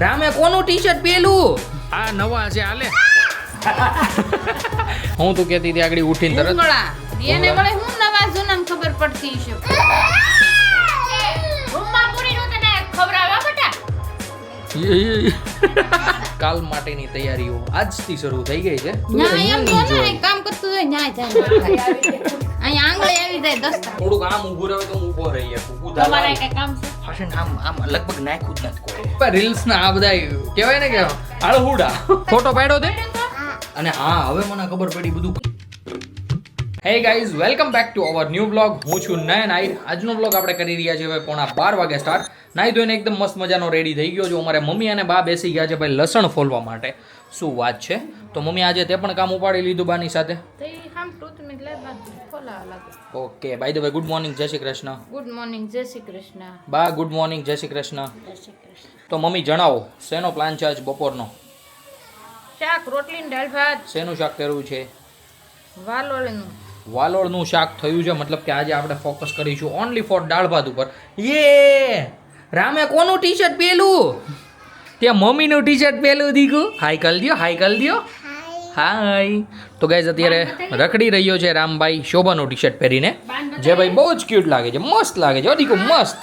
રામે કોનું ટી-શર્ટ પહેલું? આ નવા છે હાલે. હું તો કહેતી હતી આગળ ઉઠીને તરત એને મળે હું નવા જૂનામ ખબર પડતી છે. રૂમમાં પૂરીનું તને ખવરાવા બટા. કાલ માટેની તૈયારીઓ આજથી શરૂ થઈ ગઈ છે. ના એમ તો ના કામ કરતું હોય ન્યાય જાય. અહીંયા આંગળે આવી જાય દસ્તા. થોડુંક આમ ઊભું રહે તો હું ઊભો રહી શકું. તમારે કઈ કામ છે? ફાશન આમ લગભગ નાખ્યું જ નથી કોઈ. રીલ્સ ના આ બધા કહેવાય ને કે આળહુડા ફોટો પાડ્યો તે. અને હા હવે મને ખબર પડી બધું. Hey guys welcome back to our new blog. હું છું નયન આહિર. આજનો બ્લોગ આપણે કરી રહ્યા છીએ પોણા 12 વાગે સ્ટાર્ટ. નાઈ ધોઈને એકદમ મસ્ત મજાનો રેડી થઈ ગયો છું. અમારે મમ્મી અને બા બેસી ગયા છે ભાઈ લસણ ફોલવા માટે. શું વાત છે? તો મમ્મી આજે તે પણ કામ ઉપાડી લીધું બાની સાથે. Okay bye the way good morning જય શ્રી કૃષ્ણ. ગુડ મોર્નિંગ જય શ્રી કૃષ્ણ. બા ગુડ મોર્નિંગ જય શ્રી કૃષ્ણ. તો મમ્મી જણાવો શેનો પ્લાન છે આજ બપોરનો? શાક રોટલી ને દાળ ભાત. શેનું શાક કર્યું છે? વાલોળનું. વાલોળનું શાક થયું છે. મતલબ કે આજે આપણે ફોકસ કરીશું ઓનલી ફોર દાળ ભાત ઉપર. યે રામે કોનું ટી-શર્ટ પહેલું? ત્યાં મમ્મીનું ટી-શર્ટ પહેલું દીકું. હાય કલ દ્યો, હાય કલ દ્યો. હાય. તો ગાઈઝ અત્યારે રખડી રહ્યો છે રામભાઈ શોભાનું ટી-શર્ટ પહેરીને, જે ભાઈ બહુ જ ક્યુટ લાગે છે, મસ્ત લાગે છે. દીકુ મસ્ત,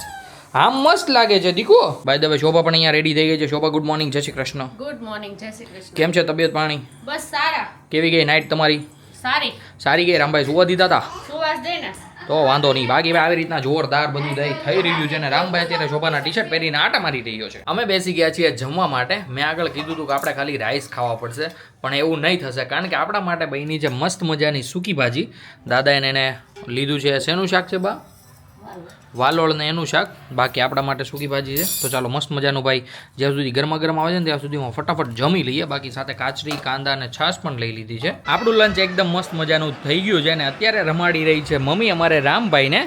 હા મસ્ત લાગે છે દીકુ. બાય ધ વે શોભા પણ અહીંયા રેડી થઈ ગઈ છે. શોભા ગુડ મોર્નિંગ જય શ્રી કૃષ્ણ. ગુડ મોર્નિંગ જય શ્રી કૃષ્ણ. કેમ છે તબિયત પાણી? બસ સારા. કેવી ગઈ નાઈટ તમારી? સારી. સારી ગઈ. રામભાઈ સુવા દીધા હતા? સુવાસ દે ને તો વાંધો નહીં. બાકી આવી રીતના જોરદાર બધું દઈ થઈ રહ્યું છે ને રામભાઈ અત્યારે શોભાના ટી-શર્ટ પહેરીને આટા મારી રહ્યો છે. અમે બેસી ગયા છીએ જમવા માટે. મેં આગળ કીધું હતું કે આપણે ખાલી રાઈસ ખાવા પડશે, પણ એવું નહીં થશે કારણ કે આપણા માટે બની છે મસ્ત મજાની સૂકી ભાજી. દાદાએ એને લીધું છે. શેનું શાક છે બા? વાલોળ ને એનું શાક. બાકી આપણા માટે સૂકી ભાજી છે. તો ચાલો મસ્ત મજાનું ભાઈ જ્યાં સુધી ગરમા ગરમ આવે છે ને ત્યાં સુધીમાં ફટાફટ જમી લઈએ. બાકી સાથે કાચરી કાંદા અને છાશ પણ લઈ લીધી છે. આપણું લંચ એકદમ મસ્ત મજાનું થઈ ગયું છે અને અત્યારે રમાડી રહી છે મમ્મી અમારે રામભાઈને.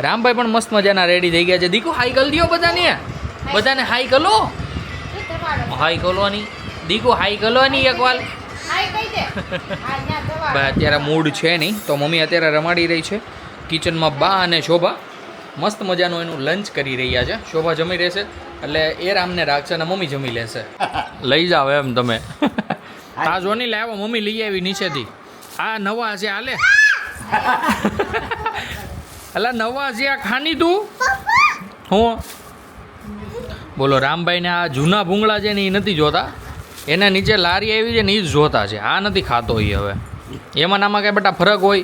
રામભાઈ પણ મસ્ત મજાના રેડી થઈ ગયા છે. દીકુ હાઈ કલ દો બધાને, બધાને હાઈ કલો. હાઈ કલોની દીકુ, હાઈ કલોની એક વાર. ભાઈ અત્યારે મૂડ છે નહીં તો મમ્મી અત્યારે રમાડી રહી છે કિચનમાં. બા અને શોભા મસ્ત મજાનું એનું લંચ કરી રહ્યા છે. શોભા જમી રહેશે એટલે એ રામને રાખશે અને મમ્મી જમી લેશે. લઈ જાવ એમ તમે. આ જો નહીં લાવો મમ્મી લઈ આવી નીચેથી. આ નવા છે હાલે. અલા નવા છે આ ખાની તું. હું બોલો રામભાઈને આ જૂના ભૂંગળા છે ને એ નથી જોતા. એના નીચે લારી આવી છે ને એ જ જોતા છે. આ નથી ખાતો એ હવે. એમાં નામાં કાંઈ બેટા ફરક હોય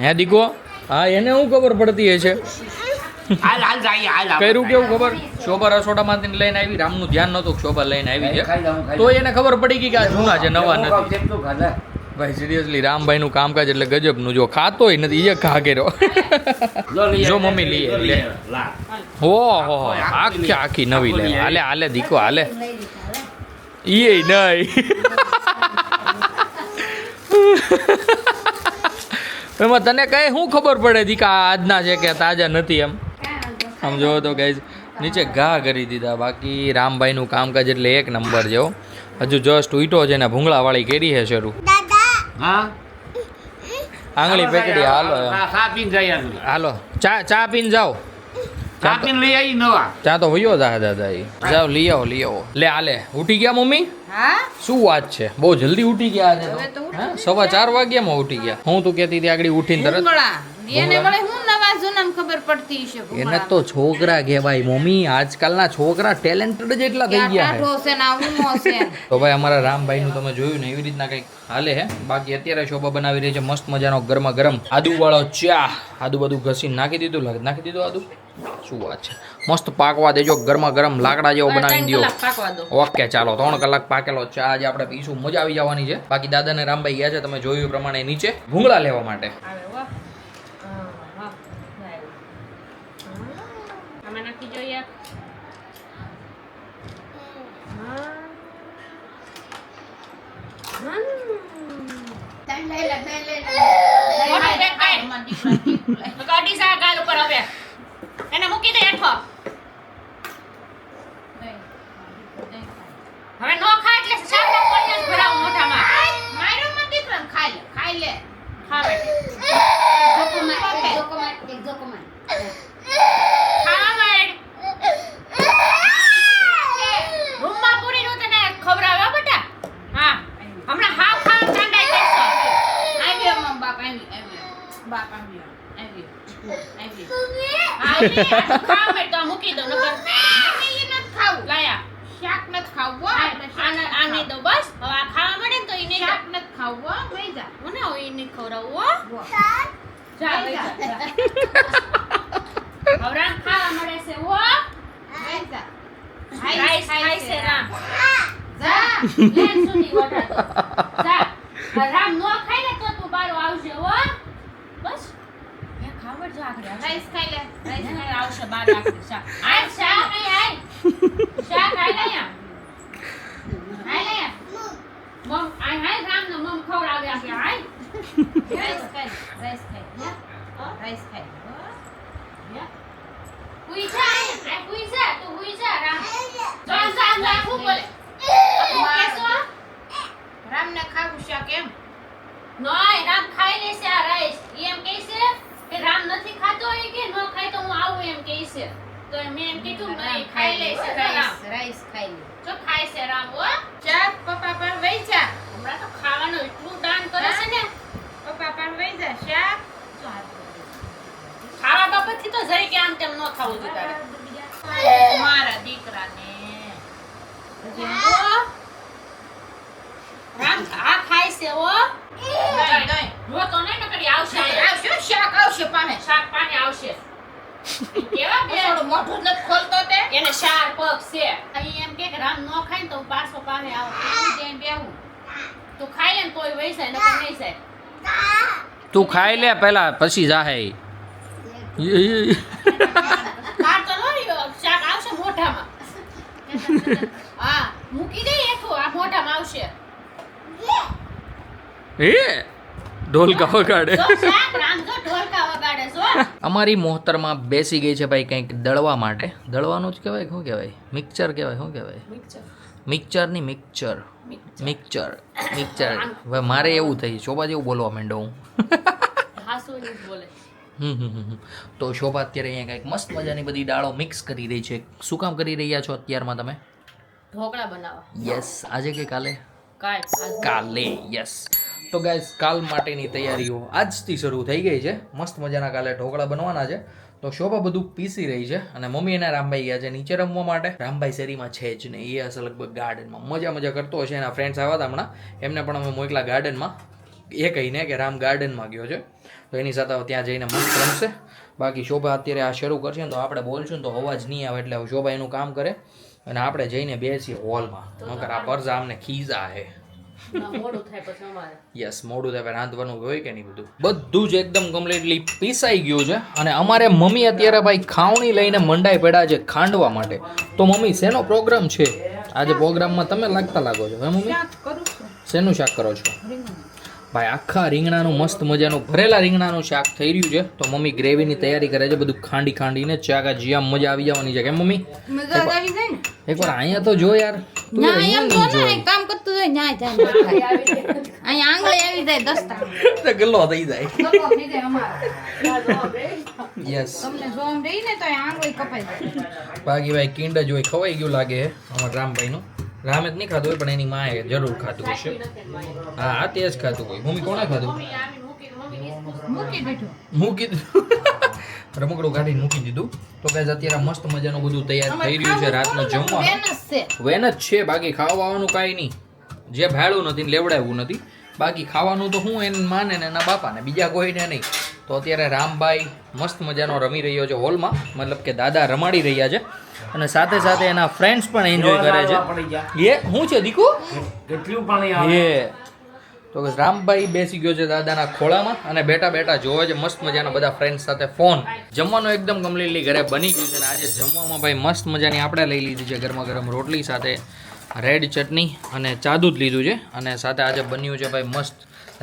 હે દીકો? હા એને શું ખબર પડતી હશે. કર્યું કેવું ખબર? શોભા રસોડામાંથી લઈને આવી. રામનું ધ્યાન નહોતું શોભા લઈને આવી છે તો એને ખબર પડી ગઈ કે આ જૂના છે નવા નથી. ભાઈ સિરિયસલી રામભાઈનું કામકાજ એટલે ગજબનું. જો ખાતોય નથી એ ખા કર્યો. જો મમ્મી લઈએ લે. ઓહો આખી આખી નવી લે. હાલે હાલે દીકો હાલે. એ નહીં એમાં તને કઈ શું ખબર પડે દીકા આજના છે કે તાજા નથી એમ? આમ જોવો તો ગાઈઝ નીચે ઘા કરી દીધા. બાકી રામભાઈનું કામકાજ એટલે એક નંબર જેવો. હજુ જસ્ટ ઉઈટો છે ને ભૂંગળાવાળી કેરી છે શરૂ. આંગળી પેકડી. હાલો હાલો ચા પીને જાઓ. ચા તો વયો દાદા જાઓ લઈ આવો લઈ આવો. લે હાલે ઉઠી ગયા મમ્મી? શું વાત છે બહુ જલ્દી ઉઠી ગયા આજે તો? 4:15 વાગ્યામાં ઉઠી ગયા. હું તો કહેતી હતી આગળ ઉઠીને તરત એને મળે હું નવા જૂનામ ખબર પડતી છે. એને તો છોકરા કહેવાય મમ્મી. આજકાલના છોકરા ટેલેન્ટેડ જ એટલા થઈ ગયા છે. તો ભાઈ અમારા રામભાઈનું તમે જોયું ને એવી રીતના કંઈક હાલે હે. બાકી અત્યારે શોભા બનાવી રહી છે મસ્ત મજાનો ગરમા ગરમ આદુવાળો ચા. આદુ બધું ઘસીને નાખી દીધું આદુ. શું વાત છે. મસ્ત પાકવા દેજો ગરમા ગરમ લાકડા જેવો બનાવી દો. ઓકે ચાલો 3 કલાક પાકેલો ચા આજે આપણે પીશું. મજા આવી જવાની છે. બાકી દાદા ને રામભાઈ ગયા છે તમે જોયું પ્રમાણે નીચે ભૂંગળા લેવા માટે. એને મૂકી દે હેઠો. હવે નો ખા એટલે શાકમાં પાણી જ ભરાવ મોઢામાં. માર્યો મત દીકરા ખાઈ લે. ખા બેટી. જોકો માર. ખા બેટ. બાપ આવ્યો. હા, ઈ આટલું ખાવા માટે તો આ મૂકી દો નકર મને ઈ નથી ખાવું. લાયા શાક નથી ખાવું હો. આ નહીં દો બસ. હવે આ ખાવા મળે ને તો ઈ નહીં શાક નથી ખાવું હો. લઈ જા. મને હવે ઈ નહીં ખવડાવવું હો. જા લઈ જા. હવે રામ ખાવા મળે છે હો. લઈ જા. રાઈસ ખાય છે રામ. જા લેન સુધી વટાડો. જા. રામ નો ખાય ને તો તું બારો આવશે હો. બસ એ ખાવડ જો આગળ રાઈસ ખાઈ લે. રાઈસ ખાઈ આવશે બાર આગળ શાક. આય શાક નહીં આય. શાક આય લે યા. આય લે યા. મમ આય હાય રામ નો મમ ખવડાવે આપે આય. રાઈસ ખાઈ. રાઈસ ખાઈ. રાઈસ ખાઈ. યા. હુઈ જા આય હુઈ જા તું હુઈ જા રામ. ચાલ ચાલ જા હું બોલે. કેસો રામ ને ખાવું શાક એમ. નોય રામ ખાઈ લેશે આ રાઈસ. એમ કહે છે કે રામ નથી ખાતો એ કે નો ખાય તો હું આવું એમ કહે છે. તો મેં એમ કીધું નહીં ખાઈ લેશે રાઈસ. રાઈસ ખાઈ લે. જો ખાય છે રામ હો. ચાલ પપ્પા પર વઈ જા. હમણાં તો ખાવાનું એટલું દાન કરે છે ને. પપ્પા પર વઈ જા શાક. ખાવા બાબતથી તો જરી કે આમ તેમ નો ખાવું જોઈએ તારે. મારા દીકરાને રામ આ ખાય છે હો. રોતો નહીં નકરી આવશે. આવશે શાક આવશે પાને. શાક પાને આવશે. કેવા બે મોઢું નથી ખોલતો તે. એને શાર પગ છે. અહીં એમ કે રામ નો ખાય ને તો પાછો પાને આવ. જઈને બેહું. તું ખાઈ લે ને તોય વઈ જાય નકર નહીં જાય. તું ખાઈ લે પહેલા પછી જાહે. કાર તો નો રહ્યો. શાક આવશે મોઢામાં. હા મૂકી દે એઠું આ મોઢામાં આવશે. એ ઢોલકા વગાડે. જો શાક રામ જો ઢોલકા વગાડે છો. અમારી મોહતરમાં બેસી ગઈ છે ભાઈ કંઈક દળવા માટે. દળવાનું જ કહેવાય શું કહેવાય? મિક્સર કહેવાય શું કહેવાય? મિક્સર ની મિક્સર. Mixer mixer. હવે મારે એવું થઈ શોભા જેવું બોલવા માંડો હું. હાસુ નહીં બોલે. તો શોભા અત્યારે અહીંયા કંઈક મસ્ત મજાની બધી દાળો મિક્સ કરી રહી છે. શું કામ કરી રહ્યા છો અત્યારમાં તમે? ઢોકળા બનાવવા. યસ. આજે કે કાલે? કાલે. યસ. તો ગાઈસ કાલ માટેની તૈયારીઓ આજથી શરૂ થઈ ગઈ છે. મસ્ત મજાના કાલે ઢોકળા બનવાના છે. તો શોભા બધું પીસી રહી છે અને મમ્મી અને રામભાઈ ગયા છે નીચે રમવા માટે. રામભાઈ શેરીમાં છે જ નહીં. એ હશે લગભગ ગાર્ડનમાં મજા કરતો હશે. એના ફ્રેન્ડ્સ આવ્યા હતા હમણાં. એમને પણ અમે મોકલા ગાર્ડનમાં. એ કહીને કે રામ ગાર્ડનમાં ગયો છે તો એની સાથે ત્યાં જઈને મસ્ત રમશે. બાકી શોભા અત્યારે આ શરૂ કરશે ને તો આપણે બોલશું ને તો અવાજ નહીં આવે એટલે શોભા એનું કામ કરે અને આપણે જઈને બેસીએ હોલમાં. નકર આ પરજા અમને ખીજા હે. મોડું થાય પછી અમારે. યસ મોડું થાય રાંધવાનું હોય કે નહીં બધું જ એકદમ કમ્પ્લીટલી પીસાઈ ગયું છે અને અમારે મમ્મી અત્યારે ભાઈ ખાવણી લઈને મંડાઈ પડ્યા છે ખાંડવા માટે. તો મમ્મી શેનો પ્રોગ્રામ છે આજે? પ્રોગ્રામમાં તમે લાગતા લાગો છો હે મમ્મી? શેનું શાક કરો છો ભાઈ? આખા રીંગણાનું મસ્ત મજાનું ભરેલા રીંગણાનું શાક થઈ રહ્યું છે. તો મમ્મી ગ્રેવીની તૈયારી કરે છે. બધું ખાંડીને ચાકા જીયા મજા આવી જવાની છે કેમ મમ્મી? મજા આવી જાય ને. એકવાર અહીંયા તો જો યાર. ના એમ તો ના કામ કરતું હોય ન્યા જાય. અહીંયા આંગળી આવી જાય દસ્તા. તો ગલ્લો થઈ જાય. ગલ્લો થઈ જાય અમારા. યસ. તમને જોમ રહી ને તો આંગળી કપાઈ જાય. બાકી ભાઈ કિંડ જ હોય ખવાઈ ગયું લાગે છે અમારા રામભાઈનું. રામે જ નહીં ખાધું હોય પણ એની માએ જરૂર ખાધું હશે. હા તે જ ખાધું હોય. મમ્મી કોણે ખાધું? મૂકી દીધું. રમકડું કાઢીને મૂકી દીધું. તો ગાઈસ અત્યારે મસ્ત મજાનું બધું તૈયાર થઈ રહ્યું છે રાતનું જમવાનું. વેન જ છે બાકી ખાવાનું કાંઈ નહીં. જે ભાડું નથી લેવડાવ્યું નથી. બાકી ખાવાનું તો હું એને માને ને એના બાપાને બીજા કોઈને નહીં. તો અત્યારે રામભાઈ મસ્ત મજાનો રમી રહ્યો છે હોલમાં. મતલબ કે દાદા રમાડી રહ્યા છે અને સાથે સાથે એના ફ્રેન્ડ્સ પણ એન્જોય કરે છે. એ શું છે દીકુ? એ તો રામભાઈ બેસી ગયો છે દાદાના ખોળામાં અને બેઠા જોવે છે મસ્ત મજાના બધા ફ્રેન્ડ્સ સાથે ફોન. જમવાનું એકદમ કમ્પ્લીટલી ઘરે બની ગયું છે અને આજે જમવામાં ભાઈ મસ્ત મજાની આપણે લઈ લીધી છે ગરમા ગરમ રોટલી સાથે રેડ ચટણી અને ચા દૂધ લીધું છે અને સાથે આજે બન્યું છે ભાઈ મસ્ત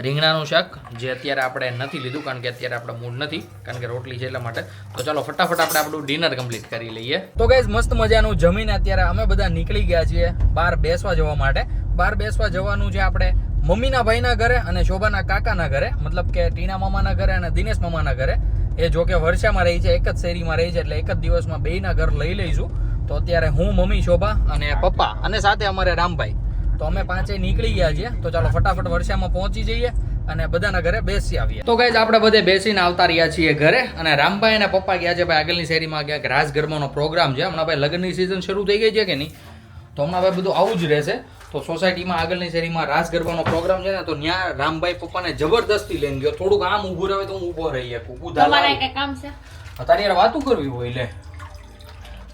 રીંગણાનું શાક જે અત્યારે આપણે નથી લીધું કારણ કે અત્યારે આપણે મૂડ નથી કારણ કે રોટલી છે એટલા માટે. તો ચાલો ફટાફટ આપણે આપણું ડિનર કમ્પ્લીટ કરી લઈએ. તો ગાઈઝ મસ્ત મજાનું જમીને અત્યારે અમે બધા નીકળી ગયા છીએ બહાર બેસવા જવા માટે. બહાર બેસવા જવાનું છે આપણે મમ્મીના ભાઈના ઘરે અને શોભાના કાકાના ઘરે મતલબ કે ટીના મામાના ઘરે અને દિનેશ મામાના ઘરે. એ જો કે વર્ષામાં રહી છે એક જ શેરીમાં રહી છે એટલે એક જ દિવસમાં બેયના ઘર લઈ લઈશું. તો અત્યારે હું મમ્મી શોભા અને પપ્પા અને સાથે અમારે રામભાઈ તો અમે પાંચે નીકળી ગયા છીએ. તો ચાલો ફટાફટ વર્ષામાં પહોંચી જઈએ અને બધાના ઘરે બેસી આવીએ. તો ગાઈઝ આપણે બધે બેસીને આવતા રહ્યા છીએ ઘરે અને રામભાઈ અને પપ્પા ગયા છે ભાઈ આગળની શેરીમાં ક્યાંક રાસ ગરબાનો પ્રોગ્રામ છે. હમણાં ભાઈ લગ્નની સિઝન શરૂ થઈ ગઈ છે કે નહીં, તો હમણાં ભાઈ બધું આવું જ રહેશે. તો સોસાયટીમાં આગળની શેરીમાં રાસ ગરબાનો પ્રોગ્રામ છે ને, તો ત્યાં રામભાઈ પપ્પાને જબરદસ્તી લઈને ગયો. થોડુંક આમ ઊભું રહે તો હું ઊભો રહી શકું. તમારે કઈ કામ છે? તારી યાર વાતું કરવી હોય લે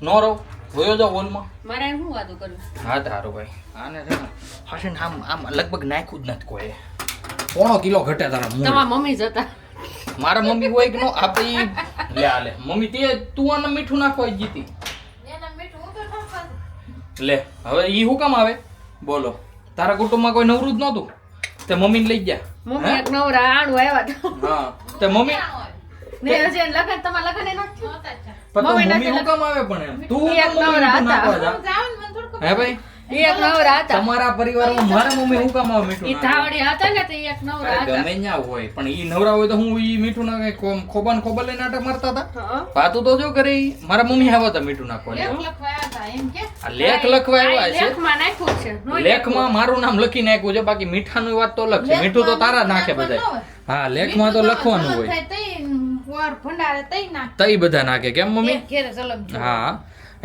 નો રહો વયો જાવ હોલમાં. મારે શું વાતું કરવી? હા તારું ભાઈ આને છે ને હશે ને આમ લગભગ નાખ્યું જ નથી કોઈ. 1.5 કિલો ઘટે તારા મૂળ. તમારા મમ્મી જતા મારા મમ્મી હોય કે નો આપી લે આલે મમ્મી તે તું આને મીઠું નાખવા જીતી લે. હવે ઈ હું કામ આવે બોલો? તારા કુટુંબમાં કોઈ નવરું જ નહોતું તે મમ્મીને લઈ ગયા. મમ્મી એક નવરા આણું આવ્યા હતા. હા તે મમ્મી ને હજી લગન તમારા લગન એ નથી હોતા છે. પણ તો મમ્મી હું કામ આવે પણ એમ તું એક નવરા હતા. હે ભાઈ એક નવરા હતા. તમારા પરિવારમાં મારા મમ્મી હું કામ આવે મીઠું ઈ ધાવડી હતા ને તે એક નવરા હતા. ગમે ન્યા હોય પણ ઈ નવરા હોય તો હું ઈ મીઠું ના ખોબાન ખોબા લઈને આટા મારતા હતા. હા પાતું તો જો કરે ઈ. મારા મમ્મી આવ્યા હતા મીઠું નાખવા. આ લેખ લખવા આવ્યા છે. લેખમાં નાખ્યું છે. લેખમાં મારું નામ લખી નાખ્યું છે, બાકી મીઠાની વાત તો અલગ છે. મીઠું તો તારા નાખે બધા. હા લેખમાં તો લખવાનું હોય. તઈ બધા નાખે કેમ મમ્મી? હા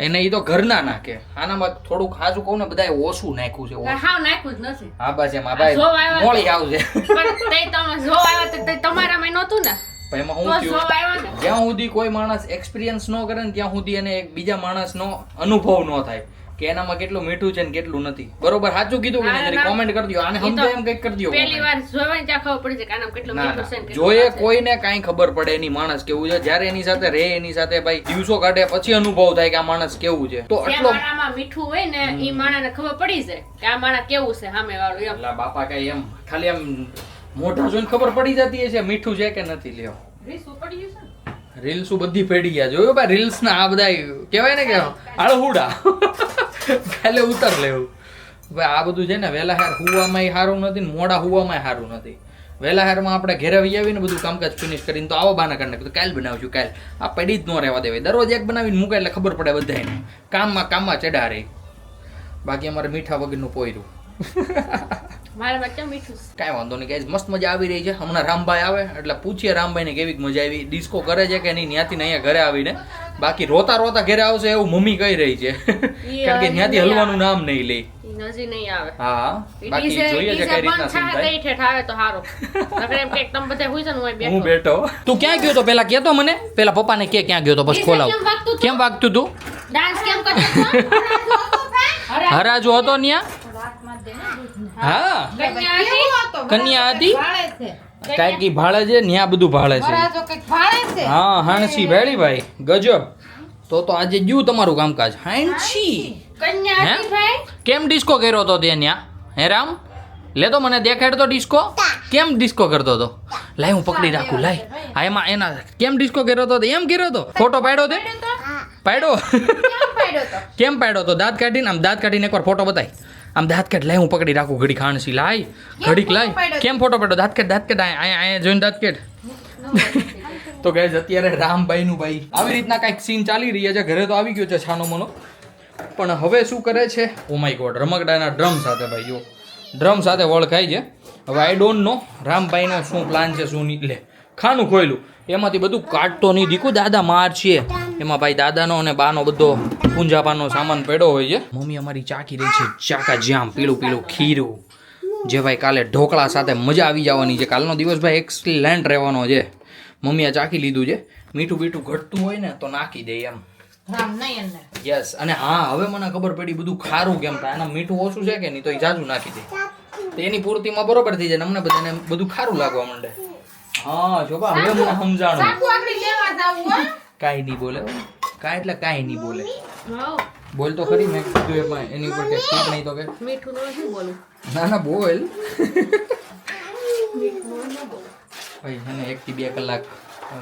એને ઈ તો ઘરના નાખે. આનામાં થોડુંક હાજુ કહું ને બધાએ ઓછું નાખ્યું છે. હાવ નાખ્યું જ નથી. હા બસ એમાં ભાઈ જો આવ્યા મોળી આવશે. પણ તે તમે જો આવ્યા તો તે તમારામાં નહોતું ને. પણ એમાં તો હું જો થયું આવ્યા ને. જ્યાં સુધી કોઈ માણસ એક્સપિરિયન્સ ન કરે ને ત્યાં સુધી એને એક બીજા માણસનો અનુભવ ન થાય કે એનામાં કેટલું મીઠું છે ને કેટલું નથી. બરોબર સાચું કીધું કે નહીં? જરી કોમેન્ટ કરી દો. આને સમજાય એમ કંઈક કરી દો. પહેલી વાર જોવાય ત્યાં ખબર પડી છે કે આનામાં કેટલું ના મીઠું છે ને ના કેટલું જોઈએ નથી. કોઈને કાંઈ ખબર પડે એની માણસ કેવું છે. જ્યારે એની સાથે રહે એની સાથે ભાઈ દિવસો કાઢે પછી અનુભવ થાય કે આ માણસ કેવું છે. તો જે આટલો માણામાં મીઠું હોય ને ઈ માણાને ખબર પડી જાય કે આ માણા કેવું છે સામે વાળું એમ. અલા બાપા કઈ એમ ખાલી એમ મોઢા જોઈને ખબર પડી જતી છે મીઠું છે કે નથી. લ્યો રીસ ઉપડી ગયું છે ને. રીલ્સ બધી ફેડી ગયા. જોયો ભાઈ રીલ્સ ના આ બધા કહેવાય ને કે આળહુડા કાલે ઉતર લેવું. ભાઈ આ બધું છે ને વેલા હાર હુવામાં સારું નથી ને મોડા હુવામાં સારું નથી. વેલા હારમાં આપણે ઘેરે આવી આવીને બધું કામકાજ ફિનિશ કરીને તો આવો બાના કરી નાખ્યું કાલ બનાવશું કાલ. આ પડી જ ન રહેવા દેવાય. દરરોજ એક બનાવીને મૂકાય એટલે ખબર પડે બધાને. કામમાં ચડા રહી. બાકી અમારે મીઠા વગરનું પોયરું. મારા બચ્ચા મીઠું છે. કાંઈ વાંધો નહીં ગાઈઝ મસ્ત મજા આવી રહી છે. હમણાં રામભાઈ આવે એટલે પૂછીએ રામભાઈને કેવી મજા આવી. ડિસ્કો કરે છે કે નહીં ત્યાંથી અહીંયા ઘરે આવીને. બાકી રોતા રોતા ઘરે આવશે એવું મમ્મી કહી રહી છે. કારણ કે ત્યાંથી હલવાનું નામ નહીં લે. ઈ નજી નહીં આવે. હા બાકી જોઈએ છે કઈ રીતના સીન થાય. કઈ ઠેઠ આવે તો સારું. નકર એમ કે તમે બધા હુઈ જાવ ને હું બેઠો. તું ક્યાં ગયો તો પેલા કેતો મને? પેલા પપ્પાને કે ક્યાં ગયો તો બસ ખોલાવ. કેમ વાગતું તું? ડાન્સ કેમ કરતો હતો? હરાજો હતો ન્યા? હા કન્યા હતી કાંઈક ભાળે છે ન્યા બધું ભાળે છે. હા હાણસી ભેળી ભાઈ ગજબ. તો આજે ગયું તમારું કામકાજ. હાણસી કન્યા હતી ભાઈ. કેમ ડિસ્કો કર્યો તો તે ન્યા? હે રામ લે તો મને દેખાડ તો ડિસ્કો. કેમ ડિસ્કો કરતો હતો? લાય હું પકડી રાખું લાય. આ એમાં એના કેમ ડિસ્કો કર્યો તો? એમ કર્યો તો? ફોટો પાડ્યો તે? પાડ્યો? કેમ પાડ્યો તો? દાંત કાઢીને આમ દાંત કાઢીને એકવાર ફોટો બતાય. આમ દાંત કાઢ લાય હું પકડી રાખું ઘડી ખાણસી લાય ઘડીક લાય. કેમ ફોટો પાડ્યો? દાંત કાઢ અહીંયા જોઈને દાંત કાઢ. તો ગાઈઝ અત્યારે રામભાઈનું ભાઈ આવી રીતના કાંઈક સીન ચાલી રહ્યા છે. ઘરે તો આવી ગયો છે છાનો મનો. પણ હવે શું કરે છે? ઓ માય ગોડ રમકડાના ડ્રમ સાથે ભાઈ જો ડ્રમ સાથે વળખાય છે. હવે આઈ ડોન્ટ નો રામભાઈનો શું પ્લાન છે શું નહીં. લે ખાનું ખોયલું એમાંથી બધું કાઢતો નહીં દીકું. દાદા માર છે એમાં ભાઈ દાદાનો અને બાનો બધો પૂંજાપાનો સામાન પડ્યો હોય છે. મમ્મી અમારી ચાકી રહી છે ચાકા જામ પીળું પીળું ખીરું જે ભાઈ કાલે ઢોકળા સાથે મજા આવી જવાની છે. કાલનો દિવસ ભાઈ એક્સલેન્ટ રહેવાનો છે. મમ્મીએ ચાકી લીધું છે. મીઠું બીઠું ઘટતું હોય ને તો નાખી દે એમ. યસ અને હા હવે મને ખબર પડી બધું ખારું કેમ થાય. એના મીઠું ઓછું છે કે નહીં તો એ જાજુ નાખી દે તો એની પૂર્તિમાં બરોબર થઈ જાય. અમને બધાને બધું ખારું લાગવા માંડે. હા જો બા હવે મને સમજાણું. કાંઈ નહીં બોલે કાંઈ એટલે કાંઈ નહીં બોલે. બોલ તો ખરી મેં કીધું એમાં એની ઉપર કે ઠીક નહીં તો કે મીઠું નો શું બોલું? ના ના બોલ ભાઈ એને 1 થી 2 કલાક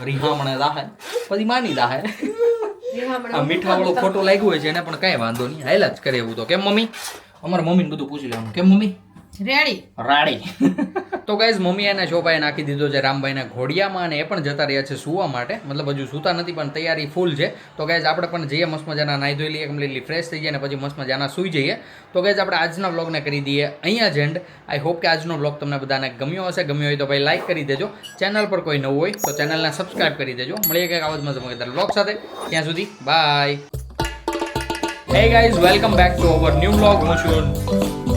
રિહામણે દાહે પછી માની દાહે. આ મીઠા વાળું ખોટું લાગ્યું હોય છે એને પણ કાંઈ વાંધો નહીં હાયલા જ કરે એવું તો. કેમ મમ્મી? અમારા મમ્મીને બધું પૂછી લેવાનું. કેમ મમ્મી? રેડી રાડી તો ગાઈઝ મમ્મી અને શોભાએ નાખી દીધો છે રામભાઈના ઘોડિયામાં અને એ પણ જતા રહ્યા છે સૂવા માટે, મતલબ હજુ સૂતા નથી પણ તૈયારી ફૂલ છે. તો ગાઈઝ આપણે પણ જઈએ મસ્ત મજાના નાહી ધોઈ લઈએ, કમ્પ્લીટલી ફ્રેશ થઈ જાય અને પછી મસ્ત મજાના સૂઈ જઈએ. તો ગાઈઝ આપણે આજના વ્લોગને કરી દઈએ અહીંયા જ એન્ડ. આઈ હોપ કે આજનો વ્લોગ તમને બધાને ગમ્યો હશે. ગમ્યો હોય તો ભાઈ લાઈક કરી દેજો. ચેનલ પર કોઈ નવું હોય તો ચેનલને સબસ્ક્રાઇબ કરી દેજો. મળીએ કંઈક આવા જ મજા વ્લોગ સાથે. ત્યાં સુધી by. Hey guys, welcome back to our new vlog. હું છું